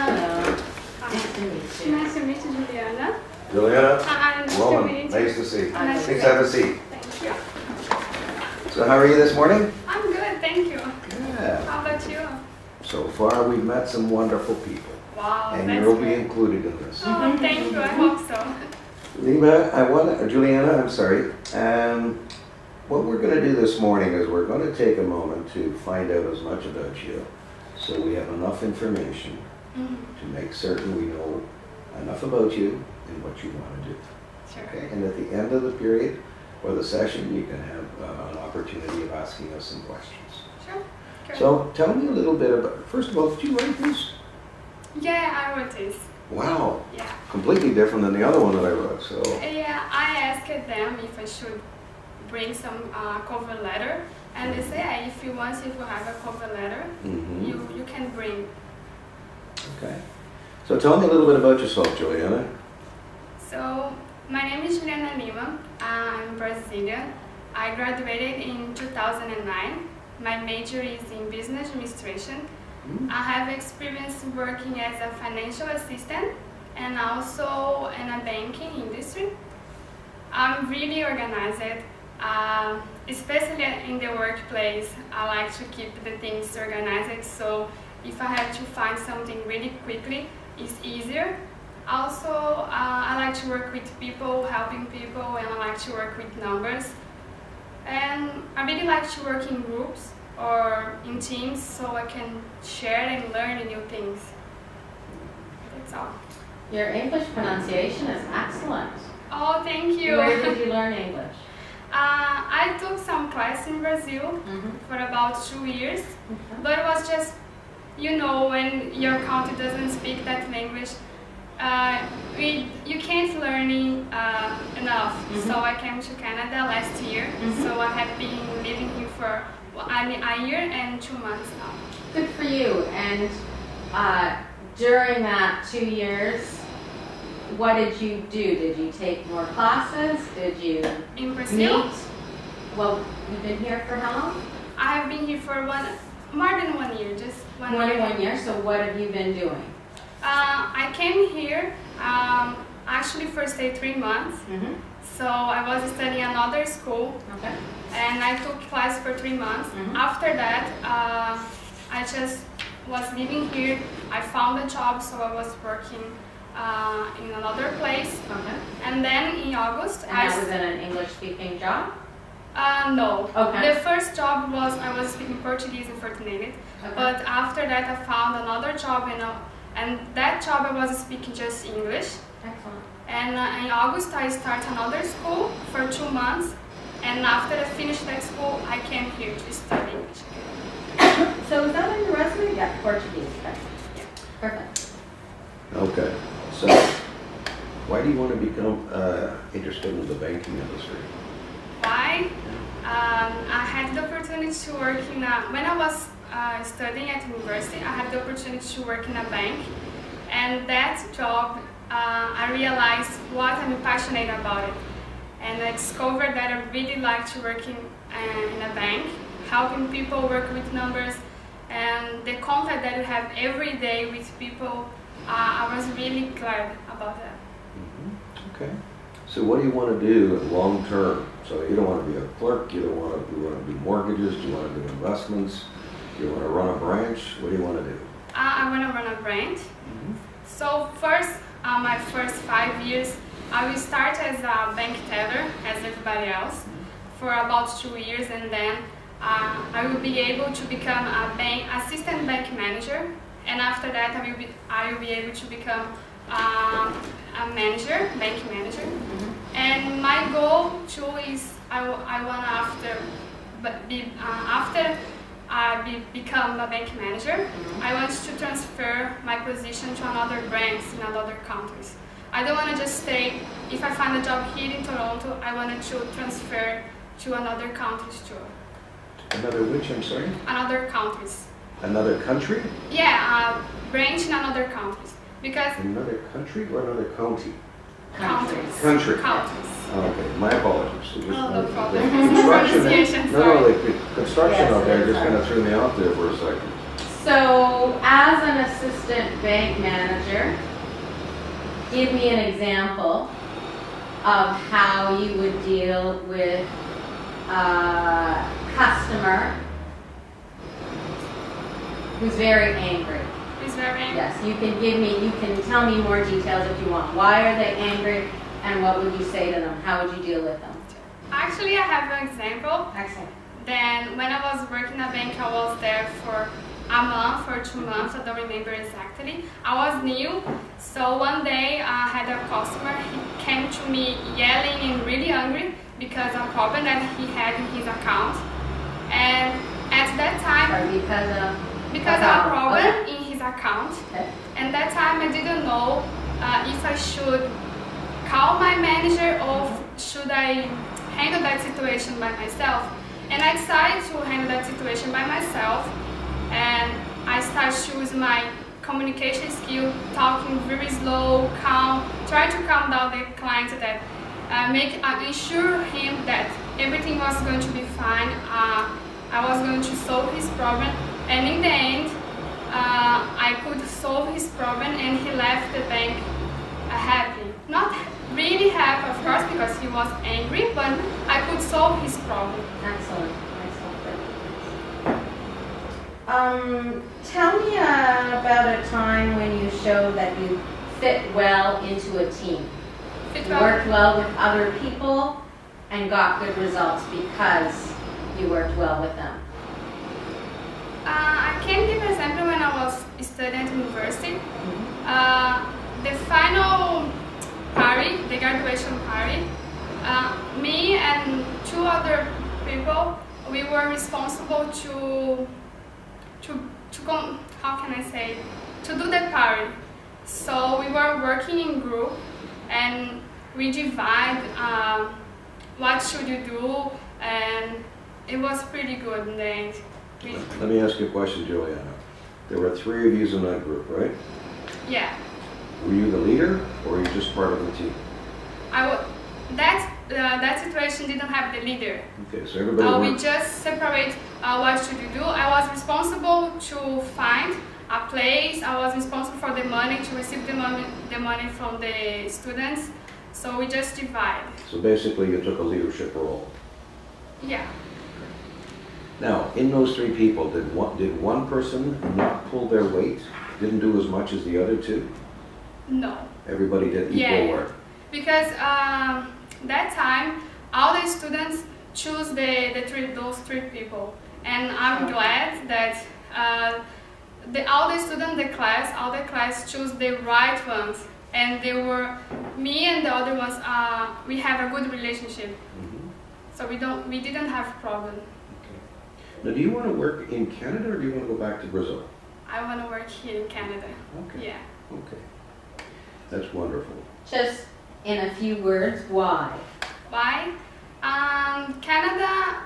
Hello. Hi. Nice to meet you. Nice to meet you, Juliana. Juliana, Hi, nice to welcome. meet you. Nice to see you. Nice to Please meet have a seat. Thank you. So how are you this morning? I'm good, thank you. Good. How about you? So far, we've met some wonderful people, Wow, and that's you'll be great. included in this. Oh, thank you. I hope so. Juliana, I'm sorry. What we're going to do this morning is we're going to take a moment to find out as much about you, so we have enough information to make certain we know enough about you and what you want to do. Sure. Okay? And at the end of the period or the session, you can have an opportunity of asking us some questions. Sure. Good. So tell me a little bit about, first of all, did you write this? Yeah, I wrote this. Wow, Yeah. completely different than the other one that I wrote, so. Yeah, I asked them if I should bring some cover letter, and they say, yeah, if you want, if you have a cover letter, Mhm. you can bring. Okay. So tell me a little bit about yourself, Juliana. So, my name is Juliana Lima. I'm Brazilian. I graduated in 2009. My major is in business administration. I have experience working as a financial assistant and also in a banking industry. I'm really organized, especially in the workplace. I like to keep the things organized, so if I have to find something really quickly, it's easier. Also, I like to work with people, helping people, and I like to work with numbers. And I really like to work in groups or in teams so I can share and learn new things. That's all. Your English pronunciation is excellent. Oh, thank you. Where did you learn English? I took some class in Brazil for about 2 years, but it was just, you know, when your country doesn't speak that language, you can't learn enough. So I came to Canada last year, so I have been living here for a year and 2 months now. Good for you. And during that 2 years, what did you do? Did you take more classes? Did you In Brazil, meet? Well, you've been here for how long? I have been here for more than 1 year, just one More year. than 1 year. So what have you been doing? I came here actually for stay 3 months. So I was studying another school Okay. and I took class for 3 months. After that, I just was living here. I found a job, so I was working in another place. Okay. And then in August, And that was in an English-speaking job? no. Okay. The first job was I was speaking Portuguese in Fortnite, Okay. but after that I found another job and that job I was speaking just English. Excellent. And in August I start another school for 2 months, and after I finished that school I came here to study English. So is that on your resume? Yeah, Portuguese. Okay. Yeah. Perfect. Okay. So why do you want to become interested in the banking industry? Why? I had the opportunity to work when I was studying at university, I had the opportunity to work in a bank, and that job, I realized what I'm passionate about it, and I discovered that I really like to work in a bank, helping people work with numbers, and the contact that you have every day with people. I was really glad about that. Okay. So what do you want to do long term? So you don't want to be a clerk, you want to do mortgages, do you want to do investments, do you want to run a branch? What do you want to do? I want to run a branch. So first, my first 5 years, I will start as a bank teller, as everybody else, for about 2 years, and then I will be able to become assistant bank manager, and after that I will be able to become a manager, bank manager. And my goal too is I want after I become a bank manager, I want to transfer my position to another branch in other countries. I don't want to just stay, if I find a job here in Toronto, I wanted to transfer to another countries too. Another which, I'm sorry? Another countries. Another country? Yeah, branch in another countries. Because Another country or another county? countries. Country. Countries. Oh, okay, my apologies. It just- Oh, no problem. the construction, Pronunciation, no, sorry. the construction Yes, out there yes, just sorry. kind of threw me off there for a second. So, as an assistant bank manager, give me an example of how you would deal with a customer who's very angry. It's very angry. Yes, you can tell me more details if you want. Why are they angry and what would you say to them? How would you deal with them? Actually, I have an example. Excellent. Then when I was working at bank, I was there for a month or 2 months, I don't remember exactly. I was new, so one day I had a customer, he came to me yelling and really angry because of a problem that he had in his account. And at that time, Or because of a problem in his account, Okay. and that time I didn't know if I should call my manager or should I handle that situation by myself. And I decided to handle that situation by myself, and I started to use my communication skill, talking very slow, calm, try to calm down the client, that ensure him that everything was going to be fine. I was going to solve his problem, and in the end, I could solve his problem, and he left the bank happy. Not really happy, of course, because he was angry, but I could solve his problem. Excellent. Tell me about a time when you showed that you fit well into a team. Fit You well. worked well with other people and got good results because you worked well with them. I can give an example when I was studying at university. The final party, the graduation party, me and 2 other people, we were responsible to do the party. So we were working in group, and we divide what should you do, and it was pretty good in the end. Let me ask you a question, Juliana. There were 3 of you in that group, right? Yeah. Were you the leader, or were you just part of the team? That situation didn't have the leader. Okay, so everybody We worked. just separate what should you do. I was responsible to find a place. I was responsible for the money, to receive the money from the students. So we just divide. So basically, you took a leadership role. Yeah. Now, in those 3 people, did one person not pull their weight? Didn't do as much as the other 2? No. Everybody did equal Yeah. work. Because that time, all the students choose those 3 people, and I'm glad that all the students, all the class choose the right ones, and they were me and the other ones. We have a good relationship, so we didn't have problem. Now, do you want to work in Canada, or do you want to go back to Brazil? I want to work here in Canada. Okay. Yeah. Okay. That's wonderful. Just in a few words, why? Why? Canada.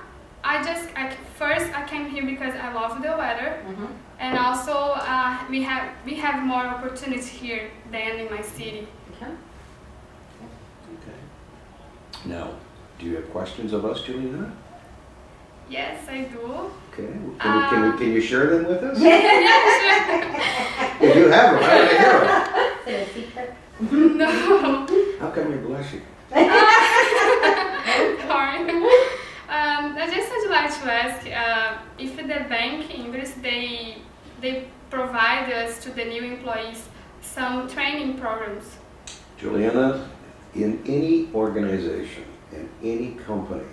First I came here because I love the weather, and also we have more opportunities here than in my city. Okay. Okay. Now, do you have questions of us, Juliana? Yes, I do. Okay. Can you share them with us? Yeah, sure. If you have them, I want to hear them. Is it a secret? No. How come you're blushing? Sorry. I just would like to ask if the bank Inverse they provide us to the new employees some training programs. Juliana, in any organization, in any company,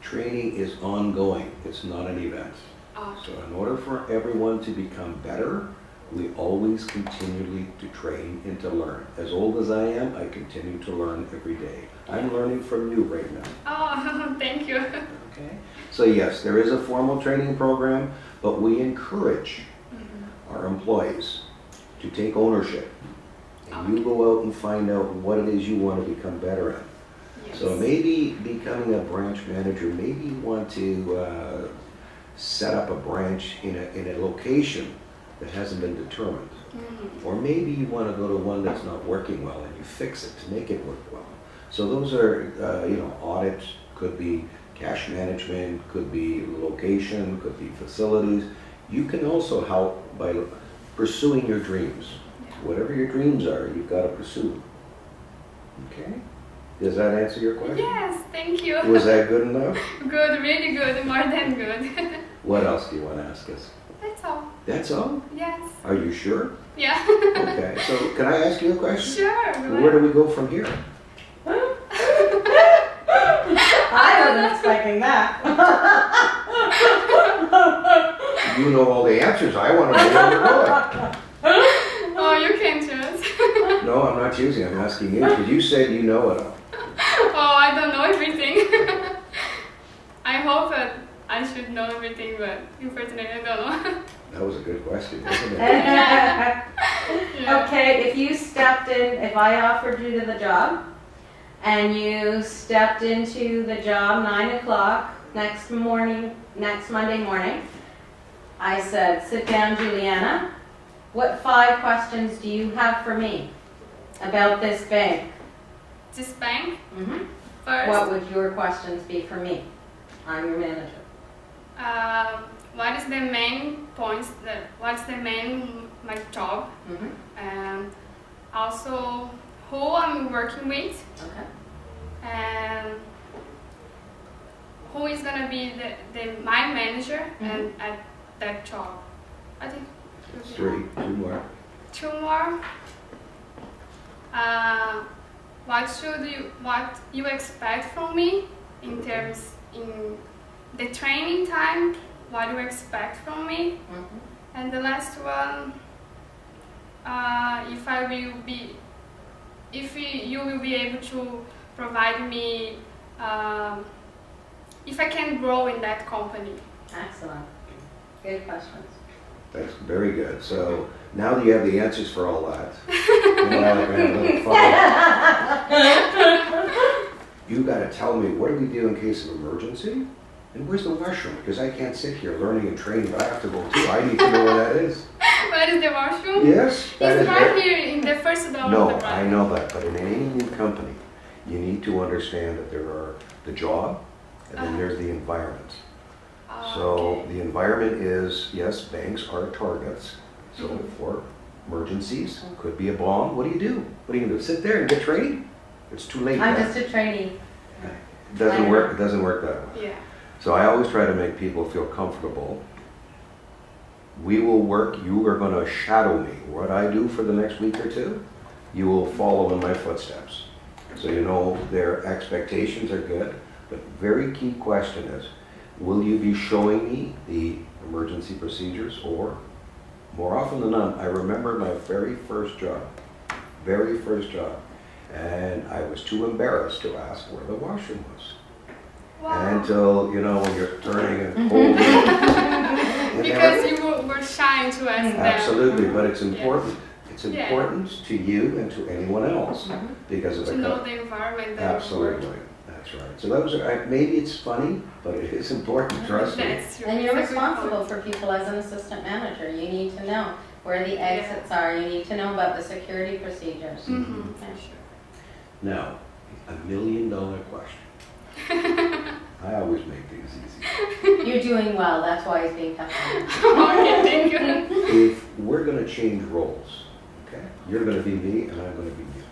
training is ongoing. It's not an event. So in order for everyone to become better, we always continually to train and to learn. As old as I am, I continue to learn every day. I'm learning from you right now. Oh, thank you. Okay. So yes, there is a formal training program, but we encourage our employees to take ownership. And you go out and find out what it is you want to become better at. Yes. So maybe becoming a branch manager, maybe you want to set up a branch in a location that hasn't been determined. Or maybe you want to go to one that's not working well and you fix it to make it work well. So those are, audits, could be cash management, could be location, could be facilities. You can also help by pursuing your dreams. Whatever your dreams are, you've got to pursue. Okay? Does that answer your question? Yes, thank you. Was that good enough? Good, really good, more than good. What else do you want to ask us? That's all. That's all? Yes. Are you sure? Yeah. Okay, so can I ask you a question? Sure. Go Where do ahead. we go from here? I wasn't expecting that. You know all the answers. I want to be able to know it. Oh, you can choose. No, I'm not choosing. I'm asking you because you said you know it all. Oh, I don't know everything. I hope that I should know everything, but unfortunately I don't know. That was a good question, wasn't it? Yeah. Okay, if you stepped in, if I offered you to the job and you stepped into the job 9 o'clock next Monday morning, I said, sit down, Juliana. What 5 questions do you have for me about this bank? This bank Mhm. first. What would your questions be for me? I'm your manager. What is the main points? What's the main my job? Mhm. Also, who I'm working with, Okay. and who is gonna be my manager and at that job. I think it would be 3, 2 more. 2 more. What you expect from me in terms in the training time? What do you expect from me? Mhm. And the last one, if you will be able to provide me, if I can grow in that company. Excellent. Good questions. That's very good. So now that you have the answers for all that, now we're gonna have a little fun. You got to tell me, what do we do in case of emergency? And where's the washroom? Because I can't sit here learning and training, but I have to go too. I need to know where that is. Where is the washroom? Yes? that It's is right it. here in the first door of No, the I branch. know that, but in any new company, you need to understand that there are the job and then there's the environment. Oh, So okay. the environment is, yes, banks are targets. So for emergencies, could be a bomb. What do you do? What are you gonna do? Sit there and get trained? It's too late. I'm now. just a trainee. It doesn't work. It doesn't work that way. Yeah. So I always try to make people feel comfortable. We will work. You are going to shadow me. What I do for the next week or two, you will follow in my footsteps. So you know their expectations are good. But very key question is, will you be showing me the emergency procedures? Or more often than not, I remember my very first job, and I was too embarrassed to ask where the washroom was. Wow. Until, you know, when you're turning and holding. And Because you were shy to ask them. absolutely, but it's important. It's Yeah. important to you and to anyone else because of To the know the environment that you absolutely. work. That's right. So those are maybe it's funny, but it is important. Trust me. That's true. And you're That's a good responsible point. for people as an assistant manager. You need to know where the exits are. You need to know about the security procedures. Mhm, for sure. Now, $1 million question. I always make these easy. You're doing well. That's why he's being tough on you. Okay, thank you. If we're going to change roles, okay? You're going to be me and I'm going to be you.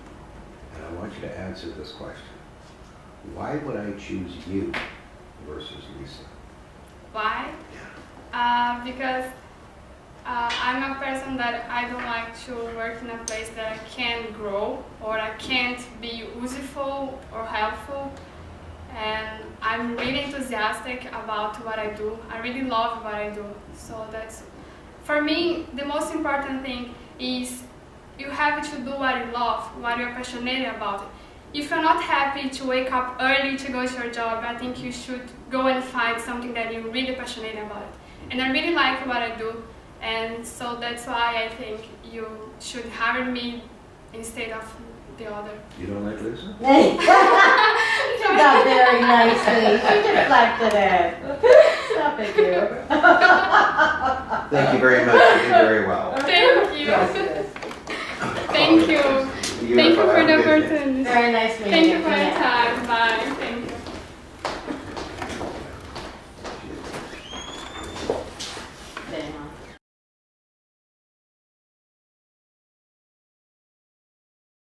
And I want you to answer this question. Why would I choose you versus Lisa? Why? Because I'm a person that I don't like to work in a place that I can't grow or I can't be useful or helpful. And I'm really enthusiastic about what I do. I really love what I do. So that's, for me, the most important thing is you have to do what you love, what you're passionate about. If you're not happy to wake up early to go to your job, I think you should go and find something that you're really passionate about. And I really like what I do, and so that's why I think you should hire me instead of the other. You don't like Lisa? She took that very nicely. She deflected it. Stop it, you. Thank you very much. You did very well. Thank you. Yes, yes. Thank you. Thank you for the Beautiful. Have a good day. opportunity. Very nice meeting Thank you. you for your time. Bye.